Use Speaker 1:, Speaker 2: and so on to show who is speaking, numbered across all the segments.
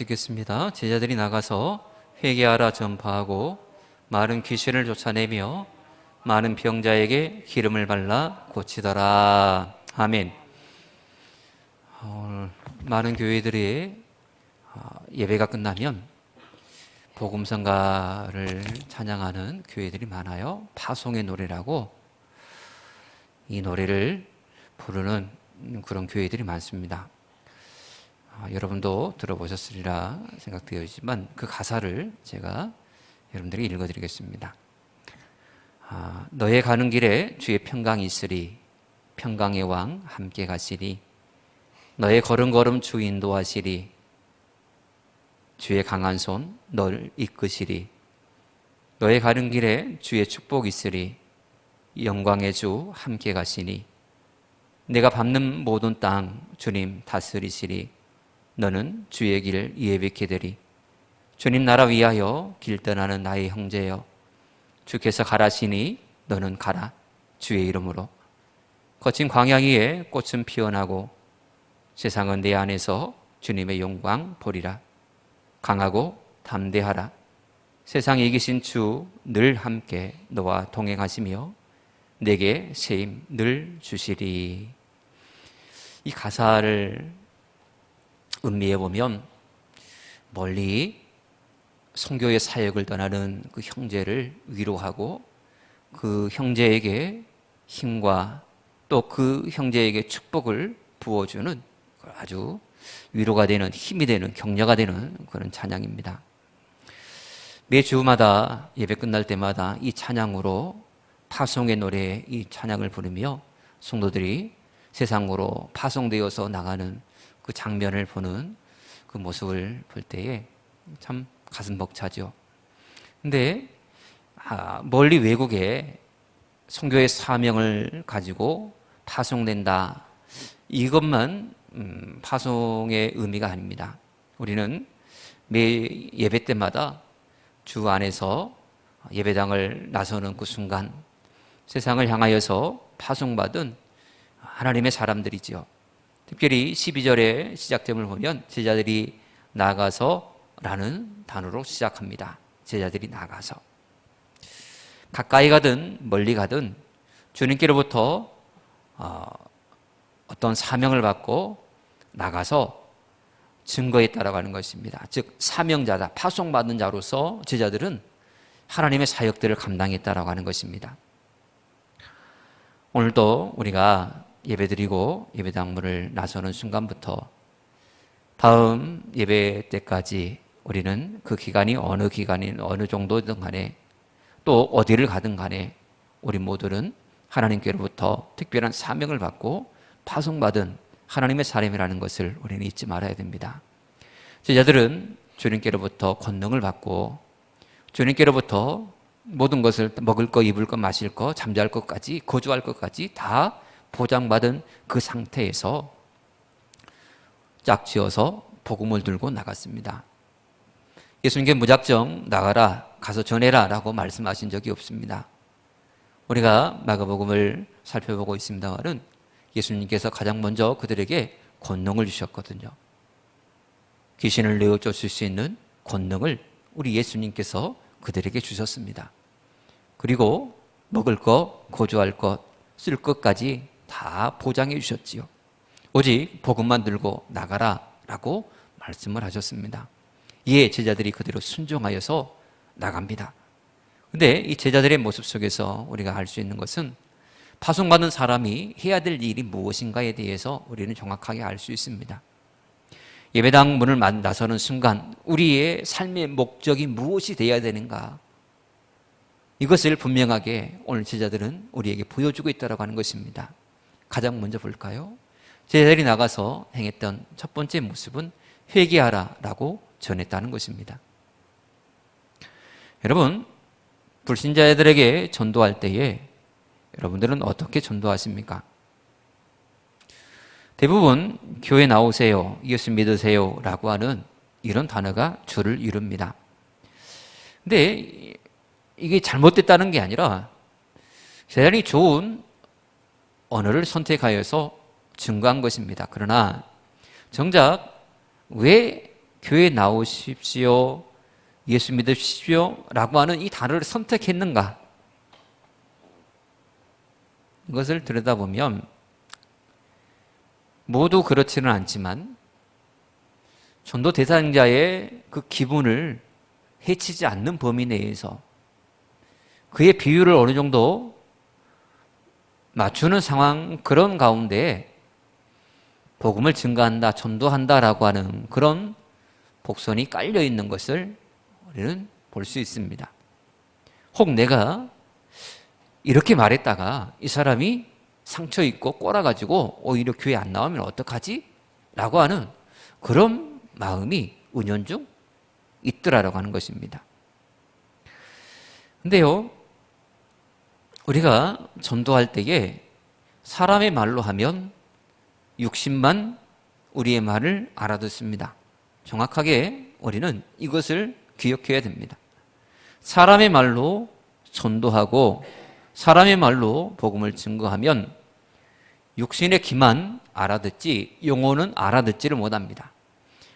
Speaker 1: 읽겠습니다. 제자들이 나가서 회개하라 전파하고 많은 귀신을 쫓아내며 많은 병자에게 기름을 발라 고치더라. 아멘. 많은 교회들이 예배가 끝나면 복음성가를 찬양하는 교회들이 많아요. 파송의 노래라고 이 노래를 부르는 그런 교회들이 많습니다. 여러분도 들어보셨으리라 생각되어지만 그 가사를 제가 여러분들에게 읽어드리겠습니다. 너의 가는 길에 주의 평강이 있으리 평강의 왕 함께 가시리 너의 걸음걸음 주 인도하시리 주의 강한 손 너를 이끄시리 너의 가는 길에 주의 축복 있으리 영광의 주 함께 가시니 내가 밟는 모든 땅 주님 다스리시리 너는 주의 길 예비케 되리 주님 나라 위하여 길 떠나는 나의 형제여 주께서 가라시니 너는 가라 주의 이름으로 거친 광야 위에 꽃은 피어나고 세상은 내 안에서 주님의 영광 보리라 강하고 담대하라 세상에 이기신 주 늘 함께 너와 동행하시며 내게 세임 늘 주시리. 이 가사를 음미해 보면 멀리 선교의 사역을 떠나는 그 형제를 위로하고 그 형제에게 힘과 또 그 형제에게 축복을 부어주는 아주 위로가 되는 힘이 되는 격려가 되는 그런 찬양입니다. 매주마다 예배 끝날 때마다 이 찬양으로 파송의 노래 이 찬양을 부르며 성도들이 세상으로 파송되어서 나가는 그 장면을 보는 그 모습을 볼 때에 참 가슴 벅차죠. 근데 멀리 외국에 선교의 사명을 가지고 파송된다 이것만 파송의 의미가 아닙니다. 우리는 매 예배 때마다 주 안에서 예배당을 나서는 그 순간 세상을 향하여서 파송받은 하나님의 사람들이지요. 특별히 12절의 시작점을 보면 제자들이 나가서 라는 단어로 시작합니다. 제자들이 나가서 가까이 가든 멀리 가든 주님께로부터 어떤 사명을 받고 나가서 증거에 따라가는 것입니다. 즉 사명자다 파송받은 자로서 제자들은 하나님의 사역들을 감당했다라고 하는 것입니다. 오늘도 우리가 예배드리고 예배당 문을 나서는 순간부터 다음 예배 때까지 우리는 그 기간이 어느 정도든 간에 또 어디를 가든 간에 우리 모두는 하나님께로부터 특별한 사명을 받고 파송받은 하나님의 사람이라는 것을 우리는 잊지 말아야 됩니다. 제자들은 주님께로부터 권능을 받고 주님께로부터 모든 것을 먹을 것, 입을 것, 마실 것, 잠잘 것까지 거주할 것까지 다 보장받은 그 상태에서 짝지어서 복음을 들고 나갔습니다. 예수님께 무작정 나가라, 가서 전해라 라고 말씀하신 적이 없습니다. 우리가 마가복음을 살펴보고 있습니다만은 예수님께서 가장 먼저 그들에게 권능을 주셨거든요. 귀신을 내어 쫓을 수 있는 권능을 우리 예수님께서 그들에게 주셨습니다. 그리고 먹을 것, 거주할 것, 쓸 것까지 다 보장해 주셨지요. 오직 복음만 들고 나가라 라고 말씀을 하셨습니다. 이에 제자들이 그대로 순종하여서 나갑니다. 근데 이 제자들의 모습 속에서 우리가 알 수 있는 것은 파송받은 사람이 해야 될 일이 무엇인가에 대해서 우리는 정확하게 알 수 있습니다. 예배당 문을 나서는 순간 우리의 삶의 목적이 무엇이 되어야 되는가 이것을 분명하게 오늘 제자들은 우리에게 보여주고 있다고 하는 것입니다. 가장 먼저 볼까요? 제자들이 나가서 행했던 첫 번째 모습은 회개하라 라고 전했다는 것입니다. 여러분 불신자들에게 전도할 때에 여러분들은 어떻게 전도하십니까? 대부분 교회 나오세요, 예수 믿으세요 라고 하는 이런 단어가 주를 이룹니다. 근데 이게 잘못됐다는 게 아니라 대단히 좋은 언어를 선택하여서 증거한 것입니다. 그러나 정작 왜 교회에 나오십시오, 예수 믿으십시오 라고 하는 이 단어를 선택했는가? 이것을 들여다보면 모두 그렇지는 않지만 전도 대상자의 그 기분을 해치지 않는 범위 내에서 그의 비율을 어느 정도 맞추는 상황, 그런 가운데 복음을 증가한다, 전도한다라고 하는 그런 복선이 깔려 있는 것을 우리는 볼 수 있습니다. 혹 내가 이렇게 말했다가 이 사람이 상처 입고 꼬라가지고 오히려 교회 안 나오면 어떡하지? 라고 하는 그런 마음이 은연중 있더라라고 하는 것입니다. 근데요, 우리가 전도할 때에 사람의 말로 하면 60만 우리의 말을 알아듣습니다. 정확하게 우리는 이것을 기억해야 됩니다. 사람의 말로 전도하고 사람의 말로 복음을 증거하면 육신의 귀만 알아듣지 영혼은 알아듣지를 못합니다.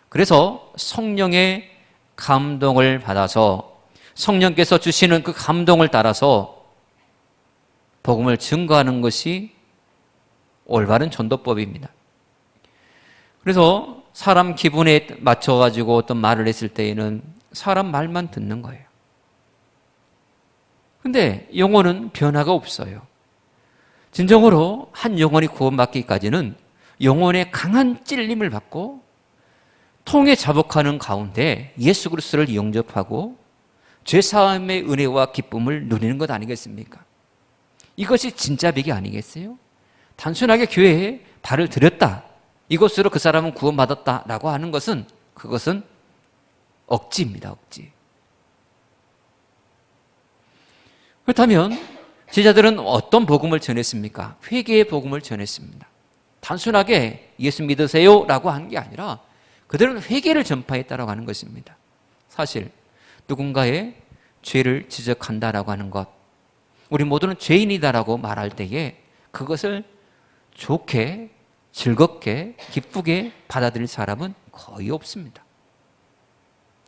Speaker 1: 그래서 성령의 감동을 받아서 성령께서 주시는 그 감동을 따라서 복음을 증거하는 것이 올바른 전도법입니다. 그래서 사람 기분에 맞춰가지고 어떤 말을 했을 때에는 사람 말만 듣는 거예요. 근데 영혼은 변화가 없어요. 진정으로 한 영혼이 구원받기까지는 영혼의 강한 찔림을 받고 통에 자복하는 가운데 예수 그리스도를 영접하고 죄사함의 은혜와 기쁨을 누리는 것 아니겠습니까? 이것이 진짜 백이 아니겠어요? 단순하게 교회에 발을 들였다, 이것으로 그 사람은 구원받았다라고 하는 것은 그것은 억지입니다. 억지. 그렇다면 제자들은 어떤 복음을 전했습니까? 회개의 복음을 전했습니다. 단순하게 예수 믿으세요 라고 한 게 아니라 그들은 회개를 전파했다라고 하는 것입니다. 사실 누군가의 죄를 지적한다라고 하는 것, 우리 모두는 죄인이다라고 말할 때에 그것을 좋게, 즐겁게, 기쁘게 받아들일 사람은 거의 없습니다.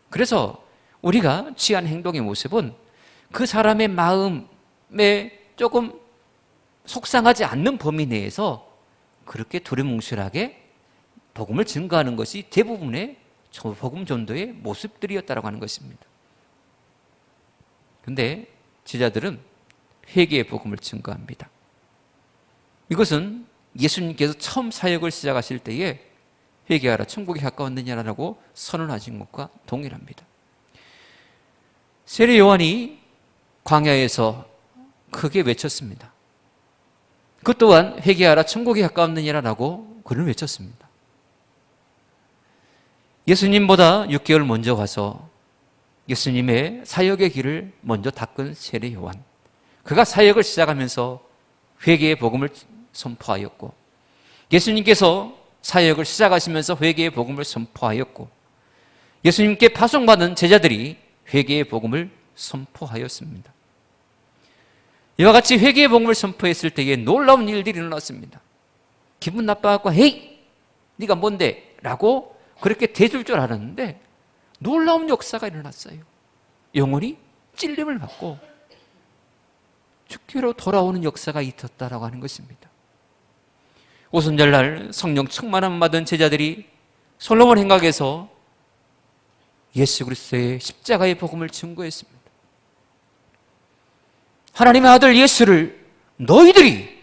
Speaker 1: 그래서 우리가 취한 행동의 모습은 그 사람의 마음에 조금 속상하지 않는 범위 내에서 그렇게 두리뭉실하게 복음을 증거하는 것이 대부분의 복음 전도의 모습들이었다고 하는 것입니다. 그런데 제자들은 회개의 복음을 증거합니다. 이것은 예수님께서 처음 사역을 시작하실 때에 회개하라 천국이 가까웠느냐라고 선언하신 것과 동일합니다. 세례 요한이 광야에서 크게 외쳤습니다. 그 또한 회개하라 천국이 가까웠느냐라고 그를 외쳤습니다. 예수님보다 6개월 먼저 가서 예수님의 사역의 길을 먼저 닦은 세례 요한, 그가 사역을 시작하면서 회개의 복음을 선포하였고, 예수님께서 사역을 시작하시면서 회개의 복음을 선포하였고, 예수님께 파송받은 제자들이 회개의 복음을 선포하였습니다. 이와 같이 회개의 복음을 선포했을 때에 놀라운 일들이 일어났습니다. 기분 나빠갖고 헤이 네가 뭔데? 라고 그렇게 대줄 줄 알았는데 놀라운 역사가 일어났어요. 영혼이 찔림을 받고 죽기로 돌아오는 역사가 있었다라고 하는 것입니다. 오순절날 성령 충만함 받은 제자들이 솔로몬 행각에서 예수 그리스도의 십자가의 복음을 증거했습니다. 하나님의 아들 예수를 너희들이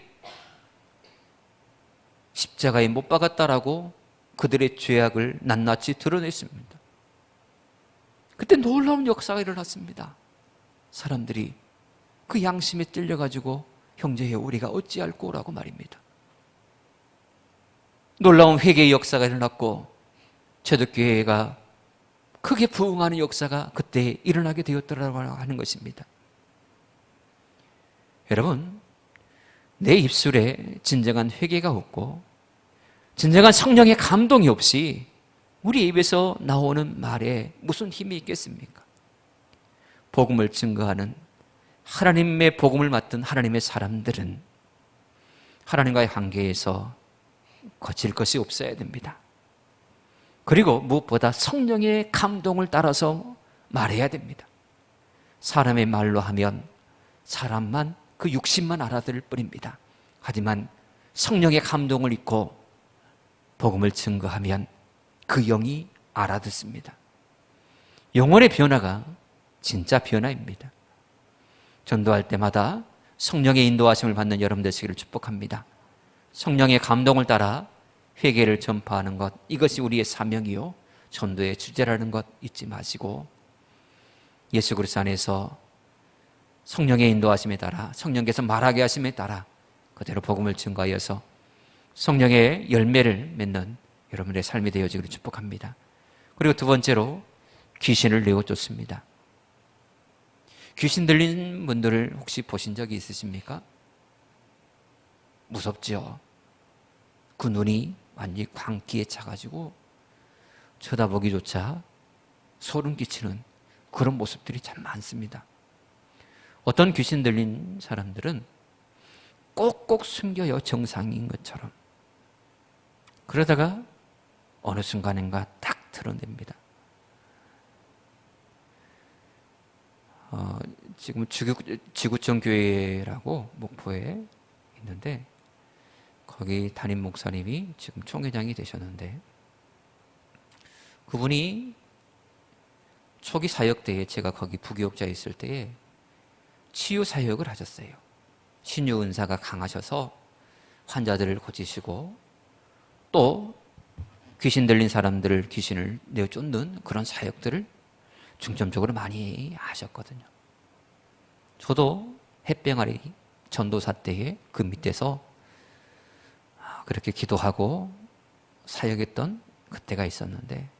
Speaker 1: 십자가에 못 박았다라고 그들의 죄악을 낱낱이 드러냈습니다. 그때 놀라운 역사가 일어났습니다. 사람들이 그 양심에 찔려가지고 형제여 우리가 어찌할꼬라고 말입니다. 놀라운 회개의 역사가 일어났고 초대교회가 크게 부흥하는 역사가 그때 일어나게 되었더라고 하는 것입니다. 여러분, 내 입술에 진정한 회개가 없고 진정한 성령의 감동이 없이 우리 입에서 나오는 말에 무슨 힘이 있겠습니까? 복음을 증거하는 하나님의 복음을 맡은 하나님의 사람들은 하나님과의 관계에서 거칠 것이 없어야 됩니다. 그리고 무엇보다 성령의 감동을 따라서 말해야 됩니다. 사람의 말로 하면 사람만 그 육신만 알아들을 뿐입니다. 하지만 성령의 감동을 입고 복음을 증거하면 그 영이 알아듣습니다. 영혼의 변화가 진짜 변화입니다. 전도할 때마다 성령의 인도하심을 받는 여러분 되시기를 축복합니다. 성령의 감동을 따라 회개를 전파하는 것, 이것이 우리의 사명이요 전도의 주제라는 것 잊지 마시고, 예수 그리스도 안에서 성령의 인도하심에 따라, 성령께서 말하게 하심에 따라 그대로 복음을 증거하여서 성령의 열매를 맺는 여러분의 삶이 되어지기를 축복합니다. 그리고 두 번째로 귀신을 내어쫓습니다. 귀신 들린 분들을 혹시 보신 적이 있으십니까? 무섭죠. 그 눈이 완전히 광기에 차가지고 쳐다보기조차 소름 끼치는 그런 모습들이 참 많습니다. 어떤 귀신 들린 사람들은 꼭꼭 숨겨요, 정상인 것처럼. 그러다가 어느 순간인가 딱 드러냅니다. 지금 지구촌 교회라고 목포에 있는데, 거기 담임 목사님이 지금 총회장이 되셨는데, 그분이 초기 사역 때에, 제가 거기 부교육자에 있을 때에 치유 사역을 하셨어요. 신유 은사가 강하셔서 환자들을 고치시고 또 귀신 들린 사람들을 귀신을 내쫓는 그런 사역들을 중점적으로 많이 하셨거든요. 저도 햇병아리 전도사 때에 그 밑에서 그렇게 기도하고 사역했던 그때가 있었는데,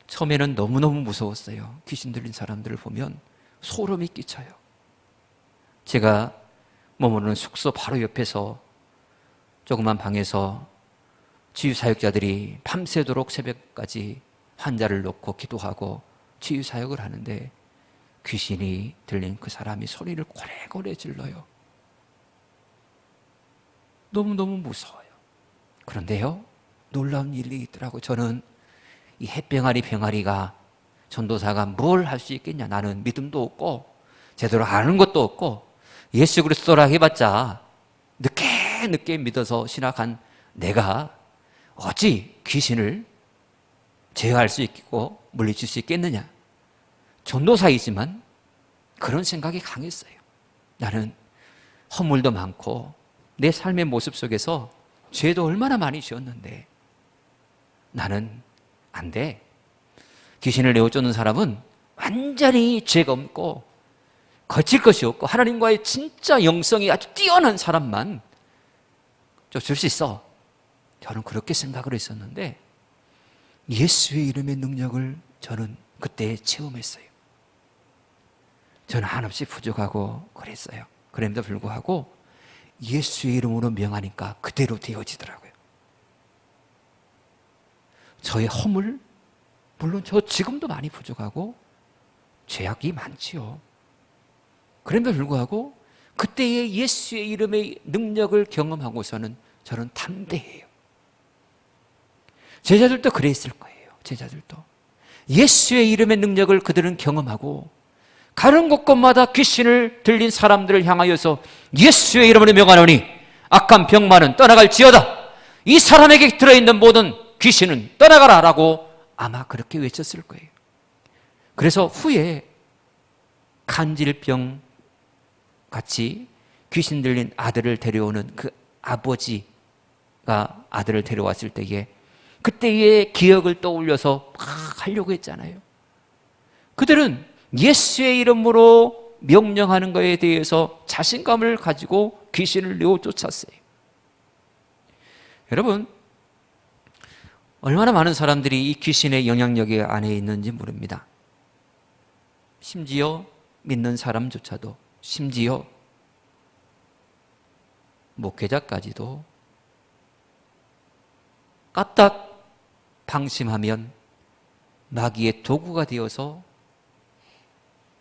Speaker 1: 처음에는 너무너무 무서웠어요. 귀신 들린 사람들을 보면 소름이 끼쳐요. 제가 머무르는 숙소 바로 옆에서 조그만 방에서 치유사역자들이 밤새도록 새벽까지 환자를 놓고 기도하고 치유사역을 하는데, 귀신이 들린 그 사람이 소리를 고래고래 질러요. 너무너무 무서워요. 그런데요, 놀라운 일이 있더라고요. 저는 이 햇병아리 병아리가, 전도사가 뭘 할 수 있겠냐. 나는 믿음도 없고 제대로 아는 것도 없고 예수 그리스도라 해봤자 늦게 믿어서 신학한 내가 어찌 귀신을 제어할 수 있고 물리칠 수 있겠느냐. 전도사이지만 그런 생각이 강했어요. 나는 허물도 많고 내 삶의 모습 속에서 죄도 얼마나 많이 지었는데 나는 안 돼. 귀신을 내어쫓는 사람은 완전히 죄가 없고 거칠 것이 없고 하나님과의 진짜 영성이 아주 뛰어난 사람만 쫓을 수 있어. 저는 그렇게 생각을 했었는데 예수의 이름의 능력을 저는 그때 체험했어요. 저는 한없이 부족하고 그랬어요. 그럼에도 불구하고 예수의 이름으로 명하니까 그대로 되어지더라고요. 저의 허물, 물론 저 지금도 많이 부족하고 죄악이 많지요. 그럼에도 불구하고 그때의 예수의 이름의 능력을 경험하고서는 저는 담대해요. 제자들도 그랬을 거예요. 제자들도 예수의 이름의 능력을 그들은 경험하고 가는 곳곳마다 귀신을 들린 사람들을 향하여서 예수의 이름으로 명하노니 악한 병만은 떠나갈지어다. 이 사람에게 들어있는 모든 귀신은 떠나가라 라고 아마 그렇게 외쳤을 거예요. 그래서 후에 간질병 같이 귀신 들린 아들을 데려오는 그 아버지가 아들을 데려왔을 때에 그때의 기억을 떠올려서 막 하려고 했잖아요. 그들은 예수의 이름으로 명령하는 것에 대해서 자신감을 가지고 귀신을 내어쫓았어요. 여러분, 얼마나 많은 사람들이 이 귀신의 영향력 안에 있는지 모릅니다. 심지어 믿는 사람조차도, 심지어 목회자까지도 까딱 방심하면 마귀의 도구가 되어서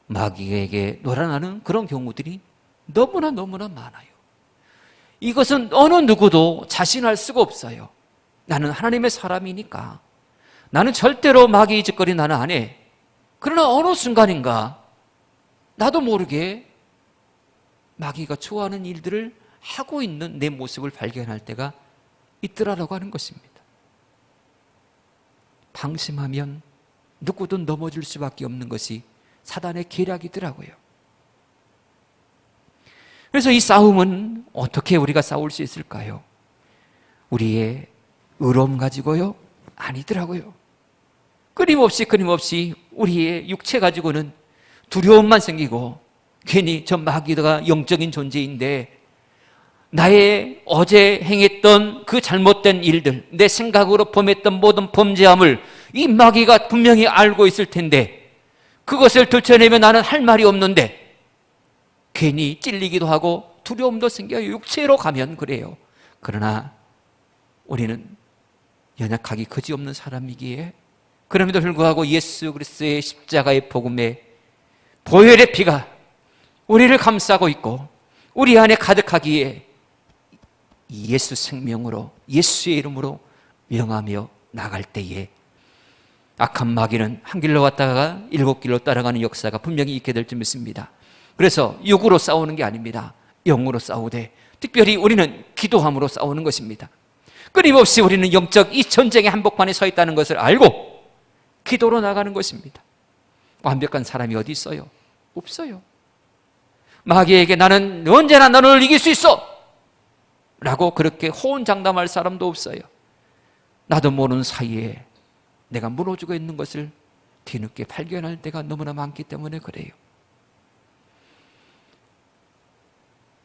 Speaker 1: 마귀에게 놀아나는 그런 경우들이 너무나 많아요. 이것은 어느 누구도 자신할 수가 없어요. 나는 하나님의 사람이니까, 나는 절대로 마귀 짓거리 나는 안 해. 그러나 어느 순간인가 나도 모르게 마귀가 좋아하는 일들을 하고 있는 내 모습을 발견할 때가 있더라라고 하는 것입니다. 방심하면 누구든 넘어질 수밖에 없는 것이 사단의 계략이더라고요. 그래서 이 싸움은 어떻게 우리가 싸울 수 있을까요? 우리의 의로움 가지고요? 아니더라고요. 끊임없이 우리의 육체 가지고는 두려움만 생기고, 괜히 저 마귀가 영적인 존재인데 나의 어제 행했던 그 잘못된 일들, 내 생각으로 범했던 모든 범죄함을 이 마귀가 분명히 알고 있을 텐데 그것을 들춰내면 나는 할 말이 없는데 괜히 찔리기도 하고 두려움도 생겨요. 육체로 가면 그래요. 그러나 우리는 연약하기 그지없는 사람이기에, 그럼에도 불구하고 예수 그리스도의 십자가의 복음에 보혈의 피가 우리를 감싸고 있고 우리 안에 가득하기에 예수 생명으로, 예수의 이름으로 명하며 나갈 때에 악한 마귀는 한 길로 왔다가 7길로 따라가는 역사가 분명히 있게 될 줄 믿습니다. 그래서 육으로 싸우는 게 아닙니다. 영으로 싸우되, 특별히 우리는 기도함으로 싸우는 것입니다. 끊임없이 우리는 영적 이 전쟁의 한복판에 서 있다는 것을 알고 기도로 나가는 것입니다. 완벽한 사람이 어디 있어요? 없어요. 마귀에게 나는 언제나 너를 이길 수 있어 라고 그렇게 호언장담할 사람도 없어요. 나도 모르는 사이에 내가 무너지고 있는 것을 뒤늦게 발견할 때가 너무나 많기 때문에 그래요.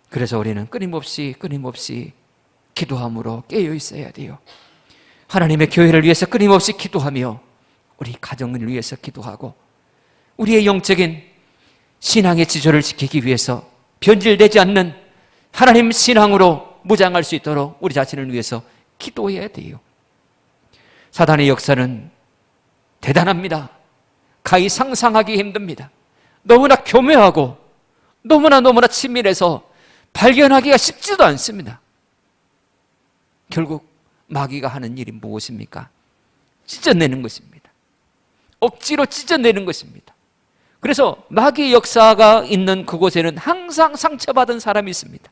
Speaker 1: 그래서 우리는 끊임없이 기도함으로 깨어 있어야 돼요. 하나님의 교회를 위해서 끊임없이 기도하며 우리 가정을 위해서 기도하고 우리의 영적인 신앙의 지조를 지키기 위해서 변질되지 않는 하나님 신앙으로 무장할 수 있도록 우리 자신을 위해서 기도해야 돼요. 사단의 역사는 대단합니다. 가히 상상하기 힘듭니다. 너무나 교묘하고 너무나 치밀해서 발견하기가 쉽지도 않습니다. 결국 마귀가 하는 일이 무엇입니까? 찢어내는 것입니다. 억지로 찢어내는 것입니다. 그래서 마귀의 역사가 있는 그곳에는 항상 상처받은 사람이 있습니다.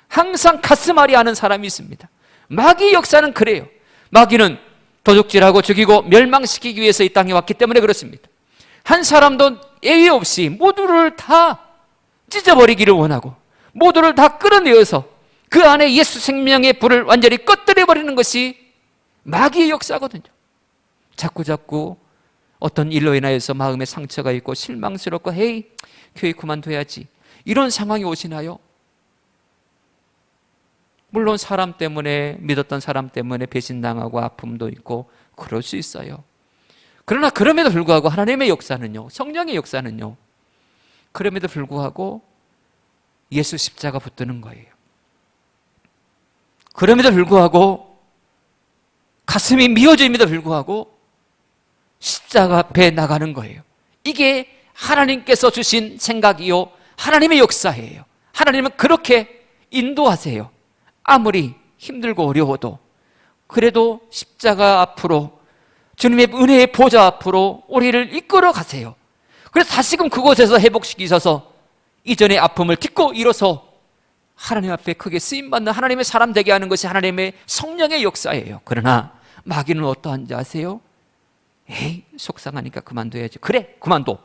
Speaker 1: 항상 가슴앓이 하는 사람이 있습니다. 마귀의 역사는 그래요. 마귀는 도둑질하고 죽이고 멸망시키기 위해서 이 땅에 왔기 때문에 그렇습니다. 한 사람도 예외 없이 모두를 다 찢어버리기를 원하고 모두를 다 끌어내어서 그 안에 예수 생명의 불을 완전히 꺼뜨려버리는 것이 마귀의 역사거든요. 자꾸 어떤 일로 인하여서 마음에 상처가 있고 실망스럽고 헤이 교회 그만둬야지 이런 상황이 오시나요? 물론 사람 때문에, 믿었던 사람 때문에 배신당하고 아픔도 있고 그럴 수 있어요. 그러나 그럼에도 불구하고 하나님의 역사는요, 성령의 역사는요, 그럼에도 불구하고 예수 십자가 붙드는 거예요. 그럼에도 불구하고 가슴이 미어짐에도 불구하고 십자가 앞에 나가는 거예요. 이게 하나님께서 주신 생각이요, 하나님의 역사예요. 하나님은 그렇게 인도하세요. 아무리 힘들고 어려워도 그래도 십자가 앞으로, 주님의 은혜의 보좌 앞으로 우리를 이끌어 가세요. 그래서 다시금 그곳에서 회복시키셔서 이전의 아픔을 딛고 일어서 하나님 앞에 크게 쓰임받는 하나님의 사람 되게 하는 것이 하나님의 성령의 역사예요. 그러나 마귀는 어떠한지 아세요? 에이, 속상하니까 그만둬야지. 그래, 그만둬.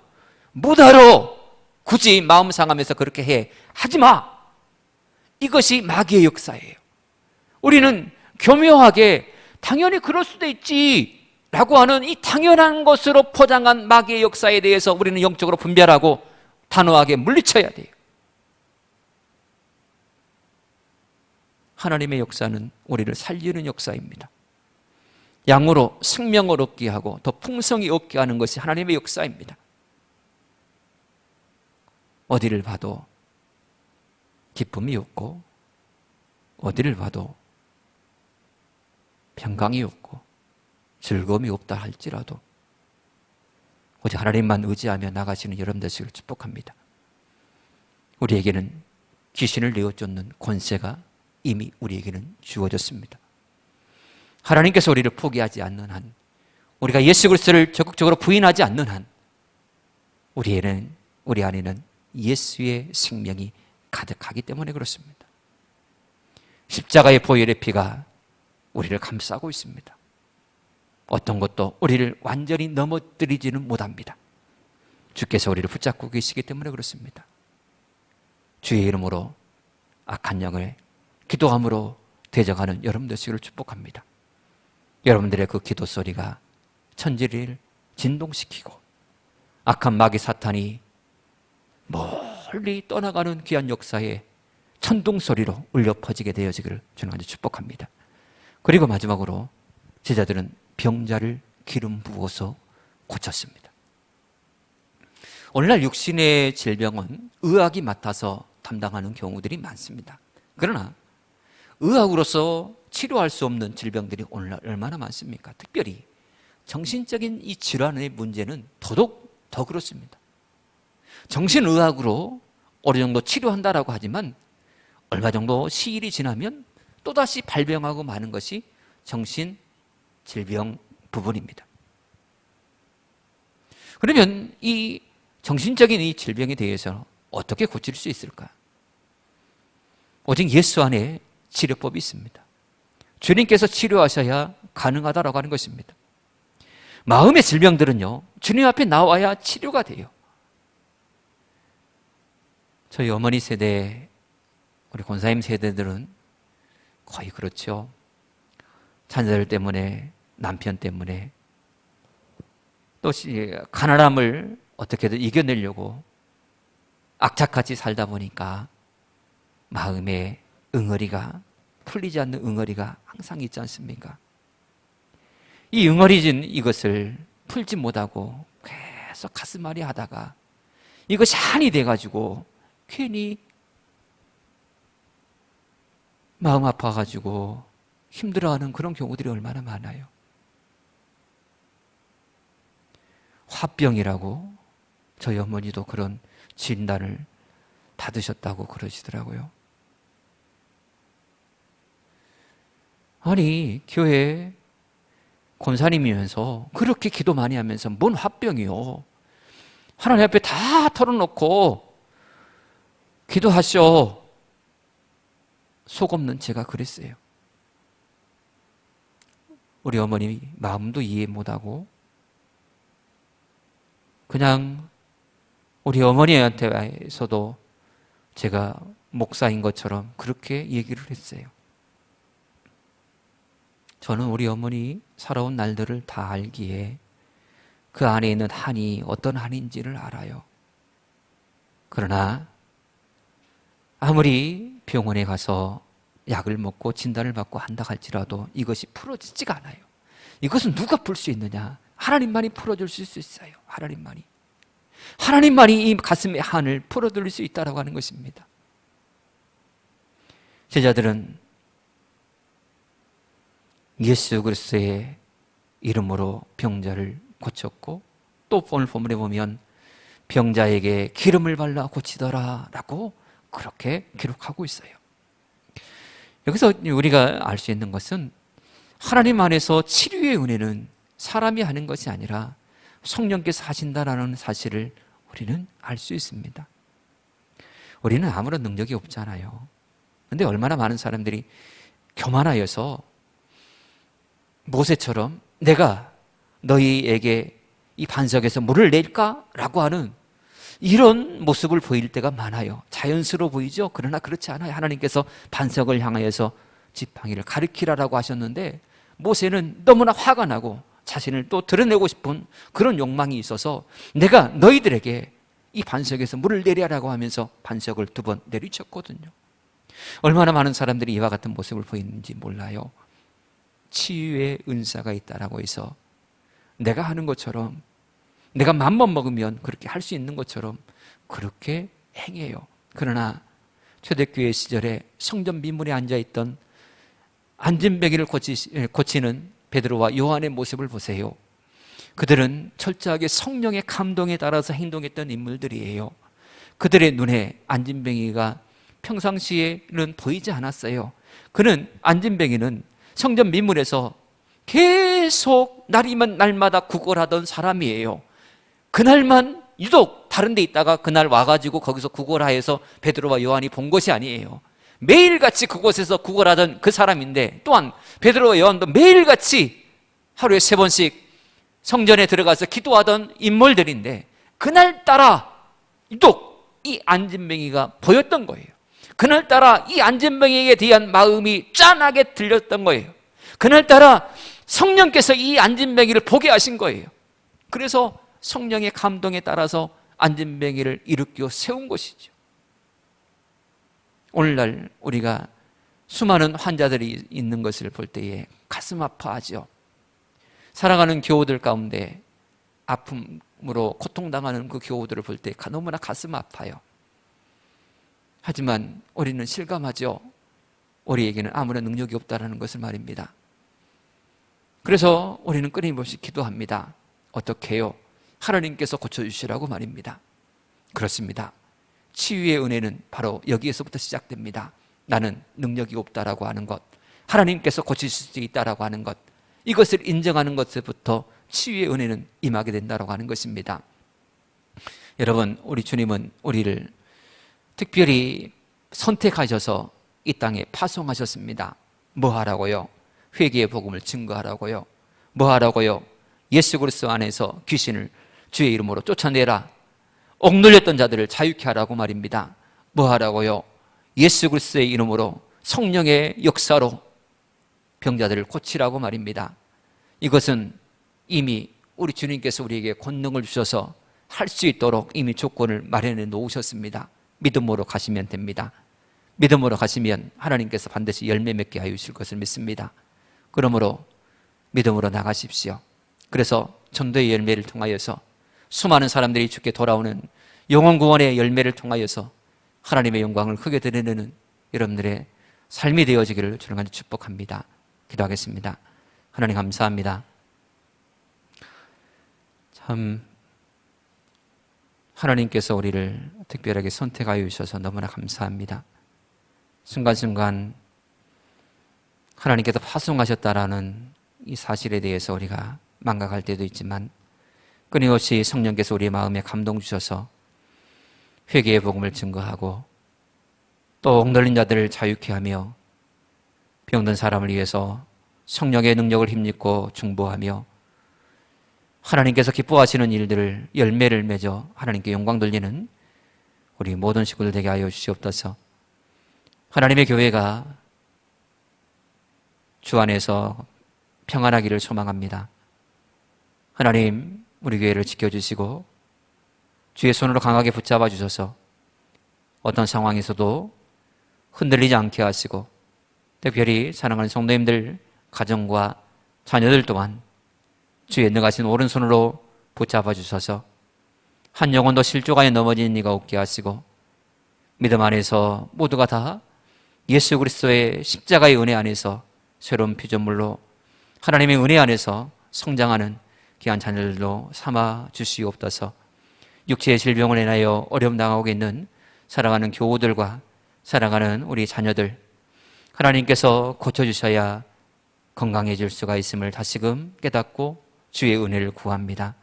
Speaker 1: 뭐하러 굳이 마음 상하면서 그렇게 해. 하지 마. 이것이 마귀의 역사예요. 우리는 교묘하게 당연히 그럴 수도 있지 라고 하는 이 당연한 것으로 포장한 마귀의 역사에 대해서 우리는 영적으로 분별하고 단호하게 물리쳐야 돼요. 하나님의 역사는 우리를 살리는 역사입니다. 양으로 생명을 얻게 하고 더 풍성히 얻게 하는 것이 하나님의 역사입니다. 어디를 봐도 기쁨이 없고 어디를 봐도 평강이 없고 즐거움이 없다 할지라도 오직 하나님만 의지하며 나가시는 여러분 되시길 축복합니다. 우리에게는 귀신을 내어쫓는 권세가 이미 우리에게는 주어졌습니다. 하나님께서 우리를 포기하지 않는 한 우리가 예수 그리스도를 적극적으로 부인하지 않는 한 우리 안에는 예수의 생명이 가득하기 때문에 그렇습니다. 십자가의 보혈의 피가 우리를 감싸고 있습니다. 어떤 것도 우리를 완전히 넘어뜨리지는 못합니다. 주께서 우리를 붙잡고 계시기 때문에 그렇습니다. 주의 이름으로 악한 영을 기도함으로 대적하는 여러분 되시기를 축복합니다. 여러분들의 그 기도 소리가 천지를 진동시키고 악한 마귀 사탄이 멀리 떠나가는 귀한 역사에 천둥 소리로 울려 퍼지게 되어지기를 주님 간절히 축복합니다. 그리고 마지막으로 제자들은 병자를 기름 부어서 고쳤습니다. 오늘날 육신의 질병은 의학이 맡아서 담당하는 경우들이 많습니다. 그러나 의학으로서 치료할 수 없는 질병들이 오늘날 얼마나 많습니까? 특별히 정신적인 이 질환의 문제는 더더욱 더 그렇습니다. 정신의학으로 어느 정도 치료한다라고 하지만 얼마 정도 시일이 지나면 또다시 발병하고 마는 것이 정신질병 부분입니다. 그러면 이 정신적인 이 질병에 대해서 어떻게 고칠 수 있을까? 오직 예수 안에 치료법이 있습니다. 주님께서 치료하셔야 가능하다라고 하는 것입니다. 마음의 질병들은요, 주님 앞에 나와야 치료가 돼요. 저희 어머니 세대, 우리 권사님 세대들은 거의 그렇죠. 자녀들 때문에, 남편 때문에, 또 가난함을 어떻게든 이겨내려고 악착같이 살다 보니까 마음에 응어리가, 풀리지 않는 응어리가 항상 있지 않습니까? 이 응어리진 이것을 풀지 못하고 계속 가슴앓이 하다가 이것이 한이 돼가지고 괜히 마음 아파가지고 힘들어하는 그런 경우들이 얼마나 많아요. 화병이라고 저희 어머니도 그런 진단을 받으셨다고 그러시더라고요. 아니, 교회 권사님이면서 그렇게 기도 많이 하면서 뭔 화병이요? 하나님 앞에 다 털어놓고 기도하셔. 속 없는 제가 그랬어요. 우리 어머니 마음도 이해 못하고 그냥 우리 어머니한테서도 제가 목사인 것처럼 그렇게 얘기를 했어요. 저는 우리 어머니 살아온 날들을 다 알기에 그 안에 있는 한이 어떤 한인지를 알아요. 그러나 아무리 병원에 가서 약을 먹고 진단을 받고 한다 할지라도 이것이 풀어지지가 않아요. 이것은 누가 풀 수 있느냐? 하나님만이 풀어줄 수 있어요. 하나님만이 이 가슴의 한을 풀어드릴 수 있다고 하는 것입니다. 제자들은 예수 그리스도의 이름으로 병자를 고쳤고 또 오늘 본문에 보면 병자에게 기름을 발라 고치더라 라고 그렇게 기록하고 있어요. 여기서 우리가 알 수 있는 것은 하나님 안에서 치료의 은혜는 사람이 하는 것이 아니라 성령께서 하신다라는 사실을 우리는 알 수 있습니다. 우리는 아무런 능력이 없잖아요. 그런데 얼마나 많은 사람들이 교만하여서 모세처럼 내가 너희에게 이 반석에서 물을 낼까? 라고 하는 이런 모습을 보일 때가 많아요. 자연스러워 보이죠? 그러나 그렇지 않아요. 하나님께서 반석을 향하여서 지팡이를 가리키라라고 하셨는데 모세는 너무나 화가 나고 자신을 또 드러내고 싶은 그런 욕망이 있어서 내가 너희들에게 이 반석에서 물을 내리라고 하면서 반석을 2번 내리쳤거든요. 얼마나 많은 사람들이 이와 같은 모습을 보이는지 몰라요. 치유의 은사가 있다라고 해서 내가 하는 것처럼 내가 맘만 먹으면 그렇게 할 수 있는 것처럼 그렇게 행해요. 그러나 초대교회 시절에 성전 미문에 앉아있던 안진뱅이를 고치는 베드로와 요한의 모습을 보세요. 그들은 철저하게 성령의 감동에 따라서 행동했던 인물들이에요. 그들의 눈에 안진뱅이가 평상시에는 보이지 않았어요. 그는 안진뱅이는 성전 미문에서 계속 유독 날이면 날마다 구걸하던 사람이에요. 그날만 유독 다른 데 있다가 그날 와가지고 거기서 구걸하여서 베드로와 요한이 본 것이 아니에요. 매일같이 그곳에서 구걸하던 그 사람인데, 또한 베드로와 요한도 매일같이 하루에 3번씩 성전에 들어가서 기도하던 인물들인데, 그날따라 유독 이 안진뱅이가 보였던 거예요. 그날따라 이 안진뱅이에 대한 마음이 짠하게 들렸던 거예요. 그날따라 성령께서 이 안진뱅이를 보게 하신 거예요. 그래서 성령의 감동에 따라서 안진뱅이를 일으켜 세운 것이죠. 오늘날 우리가 수많은 환자들이 있는 것을 볼 때에 가슴 아파하죠. 살아가는 교우들 가운데 아픔으로 고통당하는 그 교우들을 볼 때 너무나 가슴 아파요. 하지만 우리는 실감하죠. 우리에게는 아무런 능력이 없다는 것을 말입니다. 그래서 우리는 끊임없이 기도합니다. 어떻게 해요? 하나님께서 고쳐주시라고 말입니다. 그렇습니다. 치유의 은혜는 바로 여기에서부터 시작됩니다. 나는 능력이 없다라고 하는 것, 하나님께서 고치실 수 있다라고 하는 것, 이것을 인정하는 것부터 치유의 은혜는 임하게 된다라고 하는 것입니다. 여러분, 우리 주님은 우리를 특별히 선택하셔서 이 땅에 파송하셨습니다. 뭐 하라고요? 회개의 복음을 증거하라고요. 뭐 하라고요? 예수 그리스도 안에서 귀신을 주의 이름으로 쫓아내라. 억눌렸던 자들을 자유케 하라고 말입니다. 뭐 하라고요? 예수 그리스도의 이름으로 성령의 역사로 병자들을 고치라고 말입니다. 이것은 이미 우리 주님께서 우리에게 권능을 주셔서 할 수 있도록 이미 조건을 마련해 놓으셨습니다. 믿음으로 가시면 됩니다. 믿음으로 가시면 하나님께서 반드시 열매 맺게 하여 주실 것을 믿습니다. 그러므로 믿음으로 나가십시오. 그래서 전도의 열매를 통하여서 수많은 사람들이 주께 돌아오는 영혼 구원의 열매를 통하여서 하나님의 영광을 크게 드리는 여러분들의 삶이 되어지기를 주님 간절히 축복합니다. 기도하겠습니다. 하나님 감사합니다. 참 하나님께서 우리를 특별하게 선택하여 주셔서 너무나 감사합니다. 순간순간 하나님께서 파송하셨다라는 이 사실에 대해서 우리가 망각할 때도 있지만, 끊임없이 성령께서 우리의 마음에 감동 주셔서 회개의 복음을 증거하고 또 억눌린 자들을 자유케 하며 병든 사람을 위해서 성령의 능력을 힘입고 중보하며 하나님께서 기뻐하시는 일들을 열매를 맺어 하나님께 영광 돌리는 우리 모든 식구들 되게 하여 주시옵소서. 하나님의 교회가 주 안에서 평안하기를 소망합니다. 하나님, 우리 교회를 지켜주시고 주의 손으로 강하게 붙잡아 주셔서 어떤 상황에서도 흔들리지 않게 하시고, 특별히 사랑하는 성도님들 가정과 자녀들 또한 주의 능하신 오른손으로 붙잡아 주셔서 한 영혼도 실족하여 넘어지는 이가 없게 하시고, 믿음 안에서 모두가 다 예수 그리스도의 십자가의 은혜 안에서 새로운 피조물로 하나님의 은혜 안에서 성장하는 귀한 자녀들로 삼아 주시옵소서. 육체의 질병을 인하여 어려움 당하고 있는 사랑하는 교우들과 사랑하는 우리 자녀들, 하나님께서 고쳐주셔야 건강해질 수가 있음을 다시금 깨닫고 주의 은혜를 구합니다.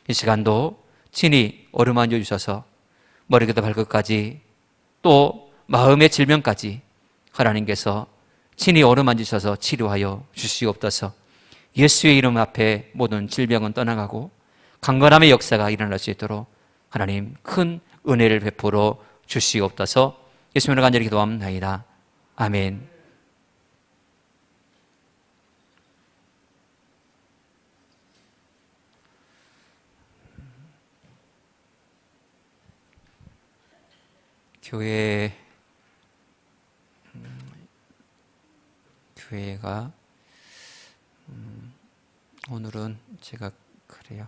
Speaker 1: 이 시간도 친히 어루만져 주셔서 머리부터 발끝까지 또 마음의 질병까지 하나님께서 친히 어루만지셔서 치료하여 주시옵소서. 예수의 이름 앞에 모든 질병은 떠나가고 강건함의 역사가 일어날 수 있도록 하나님 큰 은혜를 베풀어 주시옵소서. 예수님을 간절히 기도합니다. 아멘. 교회가 오늘은 제가 그래요.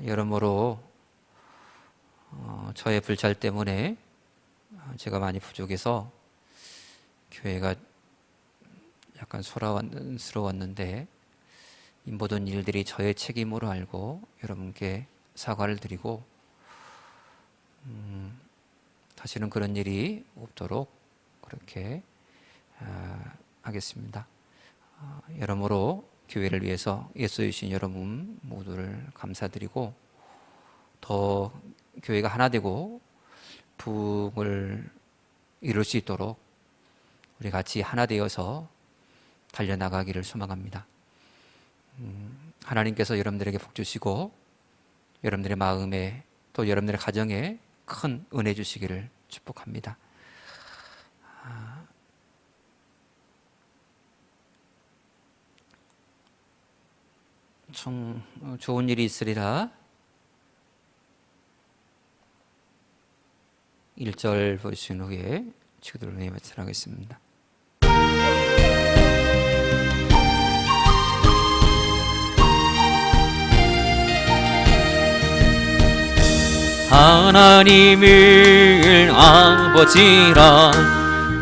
Speaker 1: 여러모로 저의 불찰 때문에 제가 많이 부족해서 교회가 약간 소란스러웠는데, 이 모든 일들이 저의 책임으로 알고 여러분께 사과를 드리고 다시는 그런 일이 없도록 그렇게 하겠습니다. 여러모로 교회를 위해서 애써 주신 여러분 모두를 감사드리고, 더 교회가 하나 되고 부흥을 이룰 수 있도록 우리 같이 하나 되어서 달려나가기를 소망합니다. 하나님께서 여러분들에게 복 주시고 여러분들의 마음에 또 여러분들의 가정에 큰 은혜 주시기를 축복합니다. 총 좋은 일이 있으리라 1절 보신 후에 치고들 은혜 마치겠습니다. 하나님을 아버지라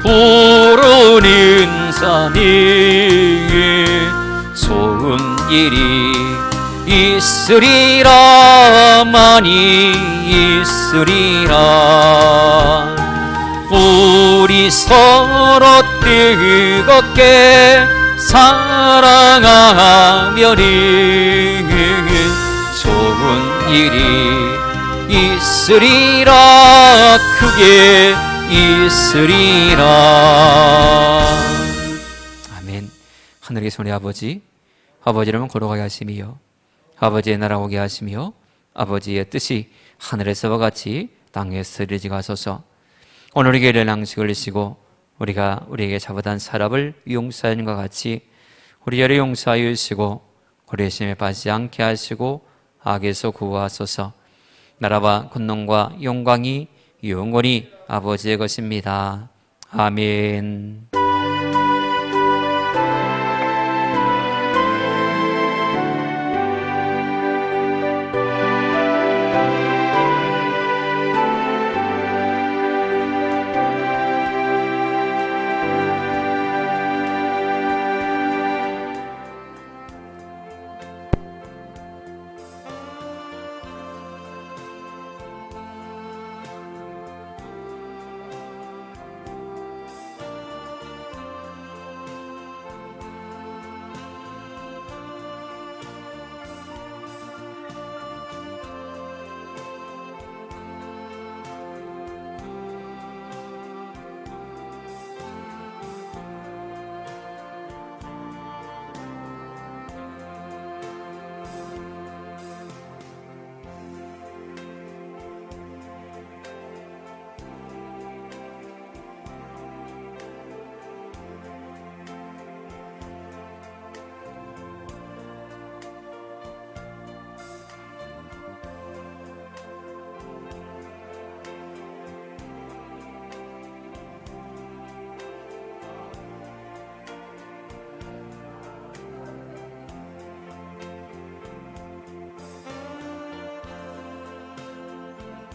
Speaker 1: 부르는 자니 좋은 일이 있으리라 많이 있으리라. 우리 서로 뜨겁게 사랑하며니 좋은 일이 있으리라 크게 있으리라. 아멘. 하늘에 계신 우리 아버지, 아버지 이름은 거룩하게 하시며 아버지의 나라 오게 하시며 아버지의 뜻이 하늘에서와 같이 땅에서 이루어지게 하소서. 오늘 우리에게 이른 양식을 주시고 우리가 우리에게 잘못한 사람을 용서하는 것 같이 우리 죄를 용서하여 주시고 우리의 시험에 빠지지 않게 하시고 악에서 구하소서. 나라와 권능과 영광이 영원히 아버지의 것입니다. 아멘.